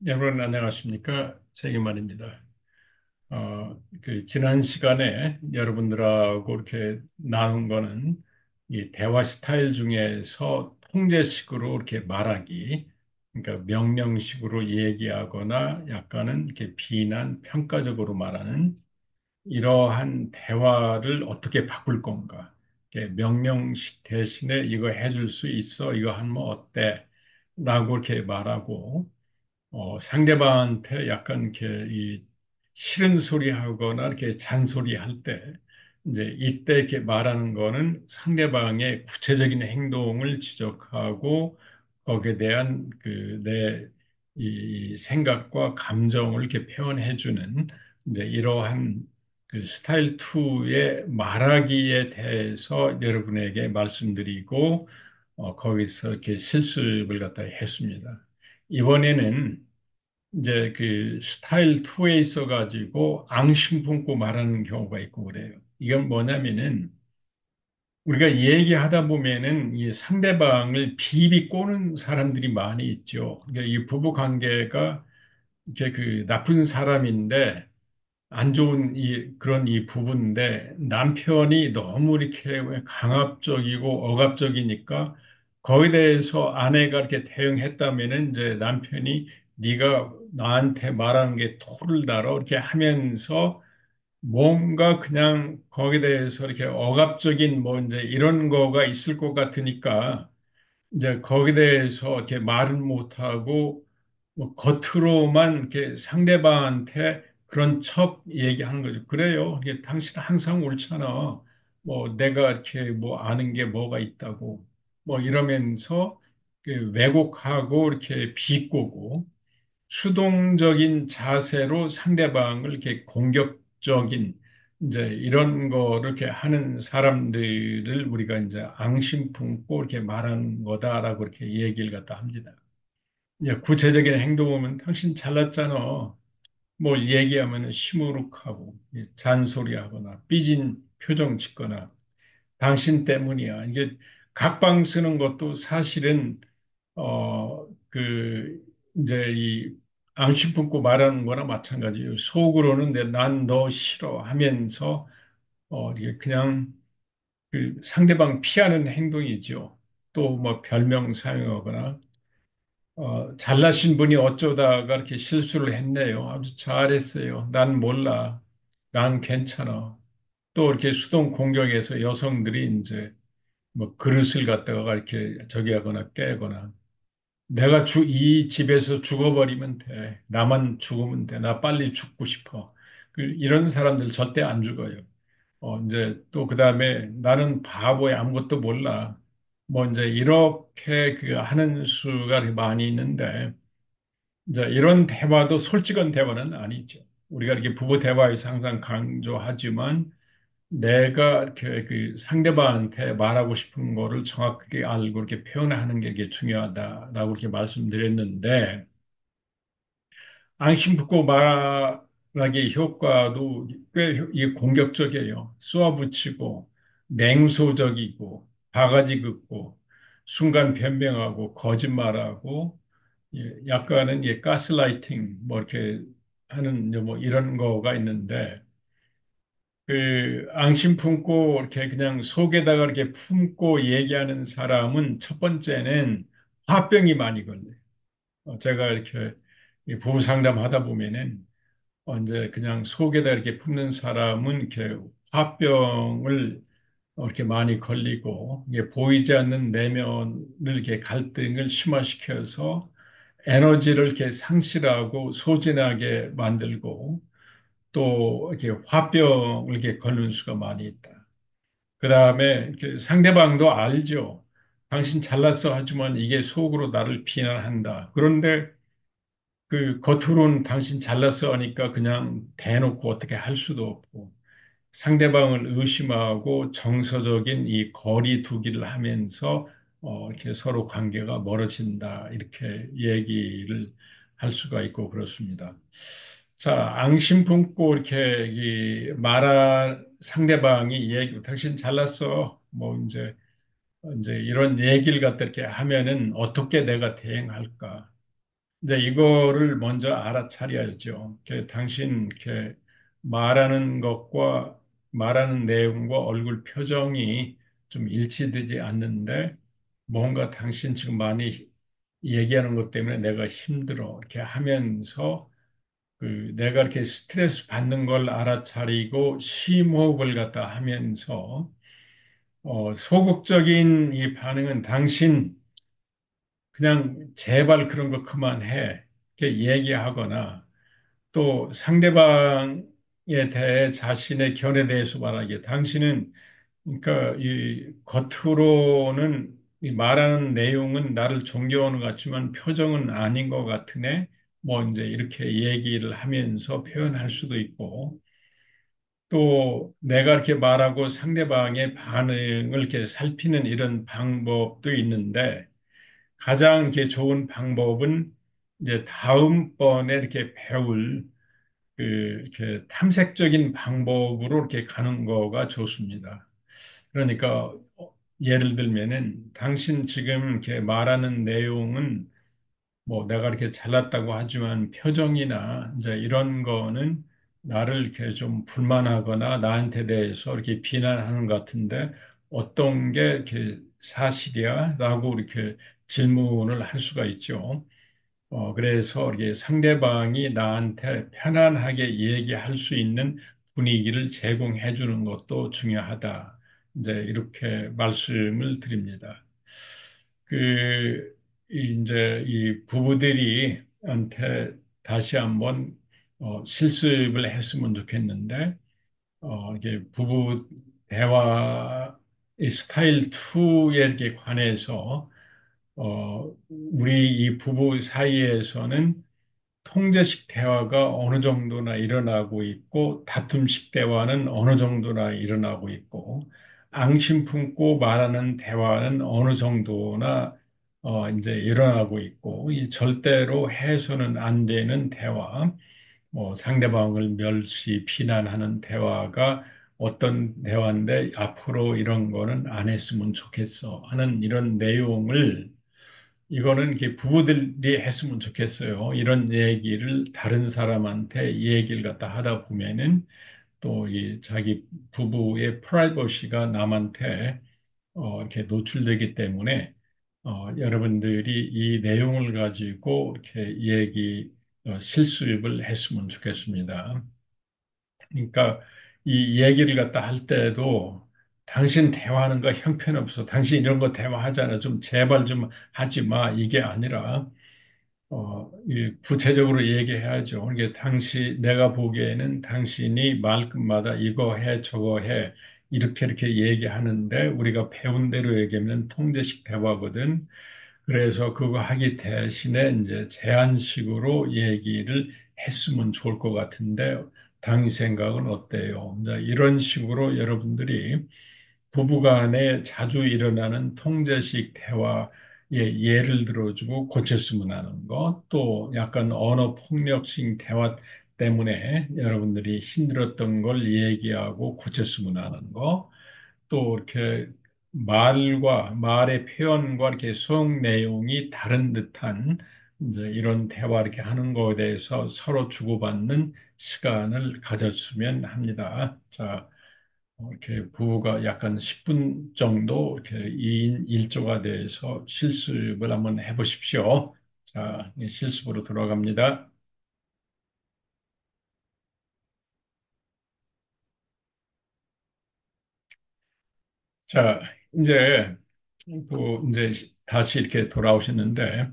여러분 안녕하십니까? 책임만입니다. 지난 시간에 여러분들하고 이렇게 나눈 거는 이 대화 스타일 중에서 통제식으로 이렇게 말하기, 그러니까 명령식으로 얘기하거나 약간은 이렇게 비난, 평가적으로 말하는 이러한 대화를 어떻게 바꿀 건가? 이렇게 명령식 대신에 이거 해줄 수 있어? 이거 하면 어때? 라고 이렇게 말하고 상대방한테 약간 이렇게 이 싫은 소리 하거나 이렇게 잔소리 할 때, 이제 이때 이렇게 말하는 거는 상대방의 구체적인 행동을 지적하고 거기에 대한 내 이 생각과 감정을 이렇게 표현해 주는 이제 이러한 스타일 2의 말하기에 대해서 여러분에게 말씀드리고 거기서 이렇게 실습을 갖다 했습니다. 이번에는 이제 스타일 2에 있어가지고 앙심 품고 말하는 경우가 있고 그래요. 이건 뭐냐면은 우리가 얘기하다 보면은 이 상대방을 비비 꼬는 사람들이 많이 있죠. 그러니까 이 부부 관계가 이렇게 나쁜 사람인데 안 좋은 그런 이 부부인데 남편이 너무 이렇게 강압적이고 억압적이니까 거기에 대해서 아내가 이렇게 대응했다면은 이제 남편이 네가 나한테 말하는 게 토를 달아 이렇게 하면서 뭔가 그냥 거기에 대해서 이렇게 억압적인 뭐 이제 이런 거가 있을 것 같으니까 이제 거기에 대해서 이렇게 말은 못하고 뭐 겉으로만 이렇게 상대방한테 그런 척 얘기하는 거죠. 그래요. 이게 당신 항상 옳잖아. 뭐 내가 이렇게 뭐 아는 게 뭐가 있다고 뭐 이러면서 왜곡하고 이렇게 비꼬고 수동적인 자세로 상대방을 이렇게 공격적인 이제 이런 거를 이렇게 하는 사람들을 우리가 이제 앙심 품고 이렇게 말하는 거다라고 이렇게 얘기를 갖다 합니다. 이제 구체적인 행동 보면 당신 잘났잖아. 뭘 얘기하면 시무룩하고 잔소리하거나 삐진 표정 짓거나 당신 때문이야. 이게 각방 쓰는 것도 사실은 이제 이 앙심 품고 말하는 거나 마찬가지예요. 속으로는 난 너 싫어 하면서 이게 그냥 상대방 피하는 행동이죠. 또 뭐 별명 사용하거나 잘나신 분이 어쩌다가 이렇게 실수를 했네요. 아주 잘했어요. 난 몰라. 난 괜찮아. 또 이렇게 수동 공격해서 여성들이 이제 뭐 그릇을 갖다가 이렇게 저기 하거나 깨거나 내가 이 집에서 죽어버리면 돼. 나만 죽으면 돼. 나 빨리 죽고 싶어. 이런 사람들 절대 안 죽어요. 이제 또 그다음에 나는 바보야. 아무것도 몰라. 뭐 이제 이렇게 하는 수가 많이 있는데 이제 이런 대화도 솔직한 대화는 아니죠. 우리가 이렇게 부부 대화에서 항상 강조하지만 내가 이렇게 상대방한테 말하고 싶은 거를 정확하게 알고 이렇게 표현하는 게 이게 중요하다라고 이렇게 말씀드렸는데 안심 붙고 말하기 효과도 꽤 이게 공격적이에요. 쏘아붙이고 냉소적이고 바가지 긋고 순간 변명하고 거짓말하고 약간은 가스라이팅 뭐 이렇게 하는 뭐 이런 거가 있는데 앙심 품고 이렇게 그냥 속에다가 이렇게 품고 얘기하는 사람은 첫 번째는 화병이 많이 걸려요. 제가 이렇게 이 부부 상담하다 보면은 이제 그냥 속에다 이렇게 품는 사람은 이렇게 화병을 이렇게 많이 걸리고 이게 보이지 않는 내면을 이렇게 갈등을 심화시켜서 에너지를 이렇게 상실하고 소진하게 만들고 또 이렇게 화병을 이렇게 걸는 수가 많이 있다. 그 다음에 상대방도 알죠. 당신 잘났어 하지만 이게 속으로 나를 비난한다. 그런데 겉으로는 당신 잘났어 하니까 그냥 대놓고 어떻게 할 수도 없고 상대방을 의심하고 정서적인 이 거리 두기를 하면서 이렇게 서로 관계가 멀어진다. 이렇게 얘기를 할 수가 있고 그렇습니다. 자, 앙심 품고 이렇게 상대방이 당신 잘났어. 뭐 이제 이런 얘기를 갖다 이렇게 하면은 어떻게 내가 대응할까? 이제 이거를 먼저 알아차려야죠. 당신 말하는 것과 말하는 내용과 얼굴 표정이 좀 일치되지 않는데 뭔가 당신 지금 많이 얘기하는 것 때문에 내가 힘들어. 이렇게 하면서 내가 이렇게 스트레스 받는 걸 알아차리고 심호흡을 갖다 하면서 소극적인 이 반응은 당신 그냥 제발 그런 거 그만해. 이렇게 얘기하거나 또 상대방에 대해 자신의 견해 대해서 말하기에 당신은 그러니까 이 겉으로는 이 말하는 내용은 나를 존경하는 것 같지만 표정은 아닌 것 같으네. 뭐 이제 이렇게 얘기를 하면서 표현할 수도 있고 또 내가 이렇게 말하고 상대방의 반응을 이렇게 살피는 이런 방법도 있는데 가장 이렇게 좋은 방법은 이제 다음번에 이렇게 배울 이렇게 탐색적인 방법으로 이렇게 가는 거가 좋습니다. 그러니까 예를 들면은 당신 지금 이렇게 말하는 내용은 뭐 내가 이렇게 잘났다고 하지만 표정이나 이제 이런 거는 나를 이렇게 좀 불만하거나 나한테 대해서 이렇게 비난하는 것 같은데 어떤 게 이렇게 사실이야? 라고 이렇게 질문을 할 수가 있죠. 그래서 이게 상대방이 나한테 편안하게 얘기할 수 있는 분위기를 제공해 주는 것도 중요하다. 이제 이렇게 말씀을 드립니다. 이제 이 부부들이 한테 다시 한번 실습을 했으면 좋겠는데, 이게 부부 대화 이 스타일 2에 이렇게 관해서 우리 이 부부 사이에서는 통제식 대화가 어느 정도나 일어나고 있고, 다툼식 대화는 어느 정도나 일어나고 있고, 앙심 품고 말하는 대화는 어느 정도나 이제 일어나고 있고, 이 절대로 해서는 안 되는 대화, 뭐 상대방을 멸시, 비난하는 대화가 어떤 대화인데 앞으로 이런 거는 안 했으면 좋겠어 하는 이런 내용을 이거는 이렇게 부부들이 했으면 좋겠어요. 이런 얘기를 다른 사람한테 얘기를 갖다 하다 보면은 또 이 자기 부부의 프라이버시가 남한테 이렇게 노출되기 때문에 여러분들이 이 내용을 가지고 이렇게 실습을 했으면 좋겠습니다. 그러니까 이 얘기를 갖다 할 때도 당신 대화하는 거 형편없어. 당신 이런 거 대화하잖아. 좀 제발 좀 하지 마. 이게 아니라 이 구체적으로 얘기해야죠. 이게 내가 보기에는 당신이 말끝마다 이거 해, 저거 해, 이렇게 얘기하는데 우리가 배운 대로 얘기하면 통제식 대화거든. 그래서 그거 하기 대신에 이제 제안식으로 얘기를 했으면 좋을 것 같은데, 당신 생각은 어때요? 이제 이런 식으로 여러분들이 부부간에 자주 일어나는 통제식 대화의 예를 들어주고 고쳤으면 하는 것, 또 약간 언어 폭력식 대화 때문에 여러분들이 힘들었던 걸 얘기하고 고쳤으면 하는 것, 또 이렇게 말의 표현과 이렇게 속 내용이 다른 듯한 이제 이런 대화 이렇게 하는 거에 대해서 서로 주고받는 시간을 가졌으면 합니다. 자, 이렇게 부부가 약간 10분 정도 이렇게 2인 1조가 돼서 실습을 한번 해보십시오. 자, 이 실습으로 들어갑니다. 자, 이제 이제 다시 이렇게 돌아오셨는데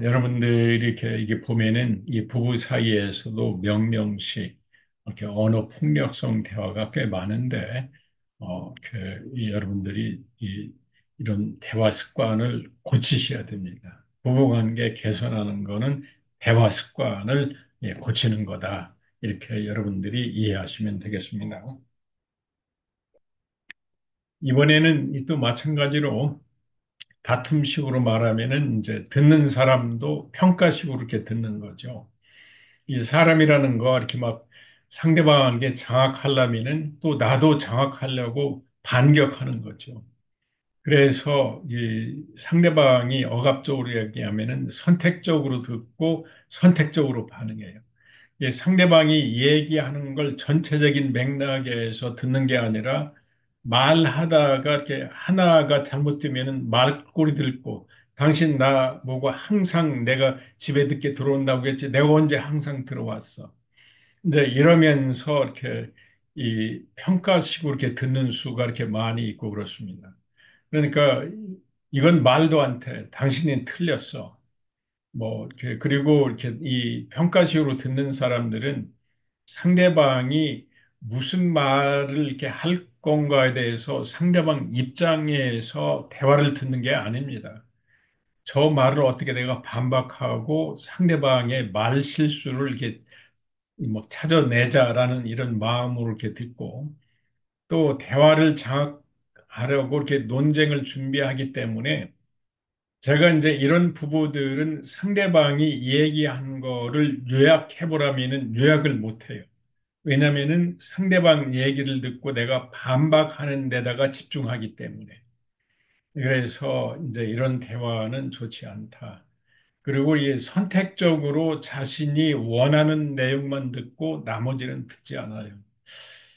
여러분들이 이렇게 이게 보면은 이 부부 사이에서도 명령식 이렇게 언어 폭력성 대화가 꽤 많은데 이 여러분들이 이런 대화 습관을 고치셔야 됩니다. 부부 관계 개선하는 거는 대화 습관을 고치는 거다. 이렇게 여러분들이 이해하시면 되겠습니다. 이번에는 또 마찬가지로 다툼식으로 말하면은 이제 듣는 사람도 평가식으로 이렇게 듣는 거죠. 이 사람이라는 거 이렇게 막 상대방에게 장악하려면은 또 나도 장악하려고 반격하는 거죠. 그래서 이 상대방이 억압적으로 얘기하면은 선택적으로 듣고 선택적으로 반응해요. 이 상대방이 얘기하는 걸 전체적인 맥락에서 듣는 게 아니라 말하다가 이렇게 하나가 잘못되면은 말꼬리 들고 당신 나 보고 항상 내가 집에 늦게 들어온다고 했지 내가 언제 항상 들어왔어. 이제 이러면서 이렇게 이 평가식으로 이렇게 듣는 수가 이렇게 많이 있고 그렇습니다. 그러니까 이건 말도 안 돼. 당신이 틀렸어. 뭐 이렇게 그리고 이렇게 이 평가식으로 듣는 사람들은 상대방이 무슨 말을 이렇게 할 건가에 대해서 상대방 입장에서 대화를 듣는 게 아닙니다. 저 말을 어떻게 내가 반박하고 상대방의 말 실수를 이렇게 뭐 찾아내자라는 이런 마음으로 이렇게 듣고 또 대화를 장악하려고 이렇게 논쟁을 준비하기 때문에 제가 이제 이런 부부들은 상대방이 얘기한 거를 요약해 보라면은 요약을 못 해요. 왜냐면은 상대방 얘기를 듣고 내가 반박하는 데다가 집중하기 때문에. 그래서 이제 이런 대화는 좋지 않다. 그리고 이 선택적으로 자신이 원하는 내용만 듣고 나머지는 듣지 않아요.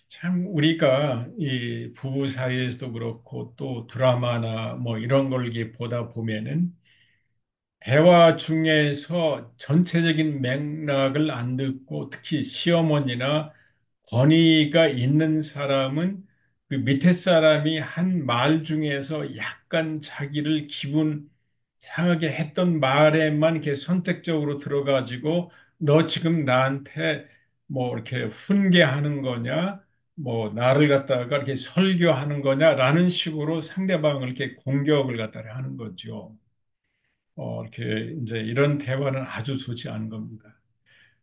참 우리가 이 부부 사이에서도 그렇고 또 드라마나 뭐 이런 걸 이렇게 보다 보면은 대화 중에서 전체적인 맥락을 안 듣고 특히 시어머니나 권위가 있는 사람은 그 밑에 사람이 한 말 중에서 약간 자기를 기분 상하게 했던 말에만 이렇게 선택적으로 들어가지고 너 지금 나한테 뭐 이렇게 훈계하는 거냐 뭐 나를 갖다가 이렇게 설교하는 거냐라는 식으로 상대방을 이렇게 공격을 갖다가 하는 거죠. 이렇게 이제 이런 대화는 아주 좋지 않은 겁니다.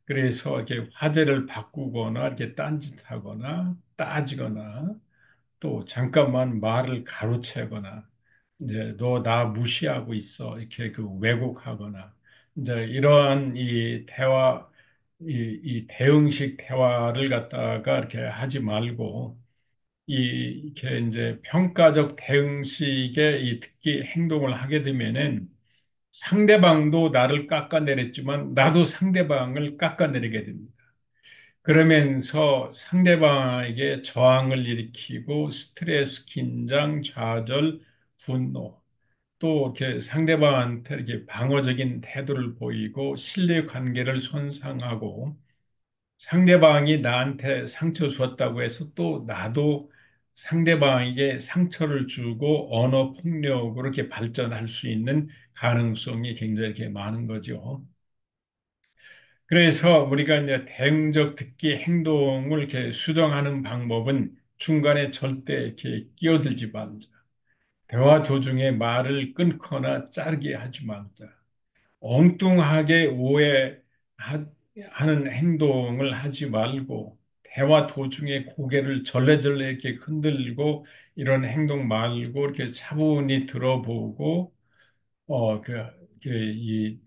그래서 이렇게 화제를 바꾸거나 이렇게 딴짓하거나 따지거나 또 잠깐만 말을 가로채거나 이제 너 나 무시하고 있어 이렇게 그 왜곡하거나 이제 이러한 이 대화 이 대응식 대화를 갖다가 이렇게 하지 말고 이렇게 이제 평가적 대응식의 이 특기 행동을 하게 되면은 상대방도 나를 깎아내렸지만 나도 상대방을 깎아내리게 됩니다. 그러면서 상대방에게 저항을 일으키고 스트레스, 긴장, 좌절, 분노, 또 이렇게 상대방한테 이렇게 방어적인 태도를 보이고 신뢰 관계를 손상하고 상대방이 나한테 상처 주었다고 해서 또 나도 상대방에게 상처를 주고 언어 폭력으로 이렇게 발전할 수 있는 가능성이 굉장히 이렇게 많은 거죠. 그래서 우리가 이제 대응적 듣기 행동을 이렇게 수정하는 방법은 중간에 절대 이렇게 끼어들지 말자. 대화 도중에 말을 끊거나 자르게 하지 말자. 엉뚱하게 오해하는 행동을 하지 말고 대화 도중에 고개를 절레절레 이렇게 흔들고 이런 행동 말고 이렇게 차분히 들어보고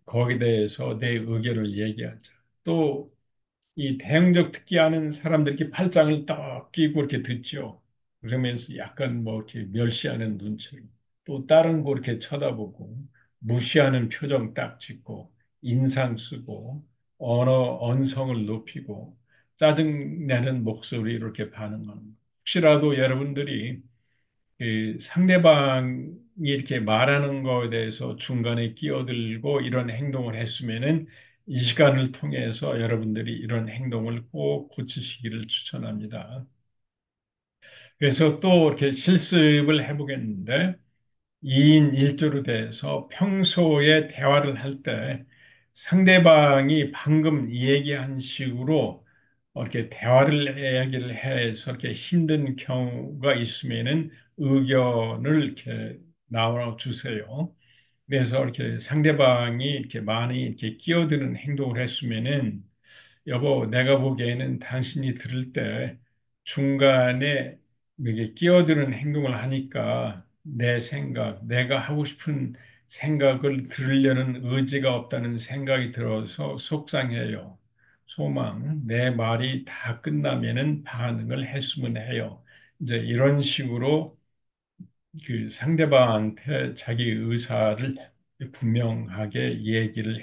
거기에 대해서 내 의견을 얘기하자. 또 이 대응적 특기하는 사람들이 팔짱을 딱 끼고 이렇게 듣죠. 그러면서 약간 뭐 이렇게 멸시하는 눈치로 또 다른 거 이렇게 쳐다보고 무시하는 표정 딱 짓고 인상 쓰고 언성을 높이고 짜증내는 목소리로 이렇게 반응하는 거. 혹시라도 여러분들이 그 상대방이 이렇게 말하는 거에 대해서 중간에 끼어들고 이런 행동을 했으면은 이 시간을 통해서 여러분들이 이런 행동을 꼭 고치시기를 추천합니다. 그래서 또 이렇게 실습을 해보겠는데 2인 1조로 돼서 평소에 대화를 할 때 상대방이 방금 얘기한 식으로 이렇게 이야기를 해서 이렇게 힘든 경우가 있으면은 의견을 이렇게 나와 주세요. 그래서 이렇게 상대방이 이렇게 많이 이렇게 끼어드는 행동을 했으면은 여보, 내가 보기에는 당신이 들을 때 중간에 이게 끼어드는 행동을 하니까 내 생각, 내가 하고 싶은 생각을 들으려는 의지가 없다는 생각이 들어서 속상해요. 소망, 내 말이 다 끝나면은 반응을 했으면 해요. 이제 이런 식으로 그 상대방한테 자기 의사를 분명하게 얘기를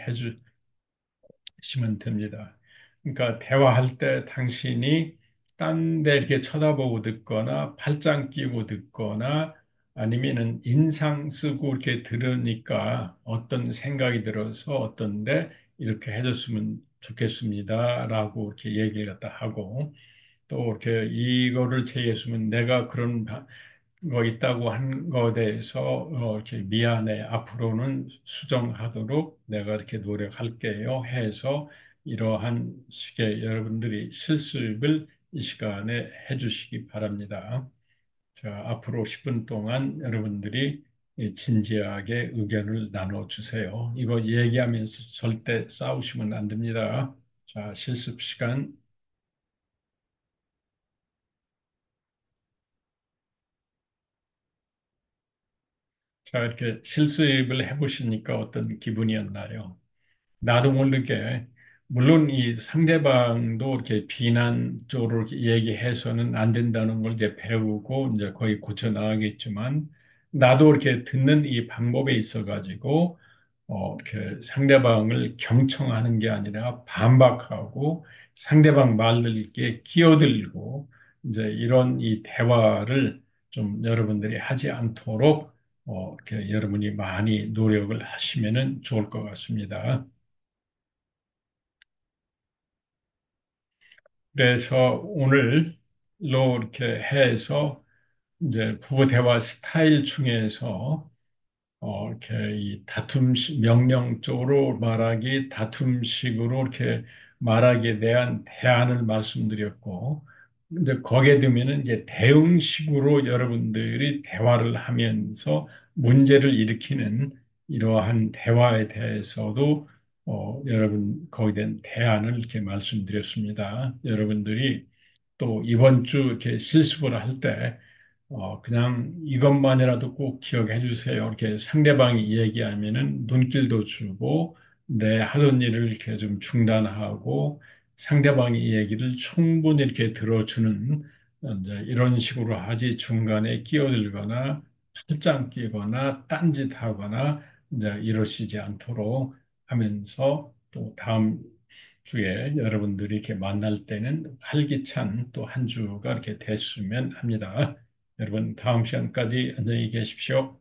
해주시면 됩니다. 그러니까 대화할 때 당신이 딴데 이렇게 쳐다보고 듣거나 팔짱 끼고 듣거나 아니면은 인상 쓰고 이렇게 들으니까 어떤 생각이 들어서 어떤데 이렇게 해줬으면 좋겠습니다라고 이렇게 얘기를 갖다 하고 또 이렇게 이거를 제의했으면 내가 그런 거 있다고 한 거에 대해서 이렇게 미안해. 앞으로는 수정하도록 내가 이렇게 노력할게요. 해서 이러한 식의 여러분들이 실습을 이 시간에 해주시기 바랍니다. 자, 앞으로 10분 동안 여러분들이 진지하게 의견을 나눠주세요. 이거 얘기하면서 절대 싸우시면 안 됩니다. 자, 실습 시간. 자, 이렇게 실습을 해보시니까 어떤 기분이었나요? 나도 모르게, 물론 이 상대방도 이렇게 비난 쪽으로 이렇게 얘기해서는 안 된다는 걸 이제 배우고 이제 거의 고쳐 나가겠지만, 나도 이렇게 듣는 이 방법에 있어가지고, 이렇게 상대방을 경청하는 게 아니라 반박하고 상대방 말들 이렇게 끼어들고, 이제 이런 이 대화를 좀 여러분들이 하지 않도록 이렇게 여러분이 많이 노력을 하시면은 좋을 것 같습니다. 그래서 오늘로 이렇게 해서 이제 부부 대화 스타일 중에서 이렇게 이 명령적으로 말하기, 다툼식으로 이렇게 말하기에 대한 대안을 말씀드렸고, 이제 거기에 되면은 이제 대응식으로 여러분들이 대화를 하면서 문제를 일으키는 이러한 대화에 대해서도 여러분 거기에 대한 대안을 이렇게 말씀드렸습니다. 여러분들이 또 이번 주 이렇게 실습을 할때 그냥 이것만이라도 꼭 기억해 주세요. 이렇게 상대방이 얘기하면은 눈길도 주고, 내 하던 일을 이렇게 좀 중단하고, 상대방이 얘기를 충분히 이렇게 들어주는, 이제 이런 식으로 하지 중간에 끼어들거나, 팔짱 끼거나, 딴짓하거나, 이제 이러시지 않도록 하면서 또 다음 주에 여러분들이 이렇게 만날 때는 활기찬 또 한 주가 이렇게 됐으면 합니다. 여러분, 다음 시간까지 안녕히 계십시오.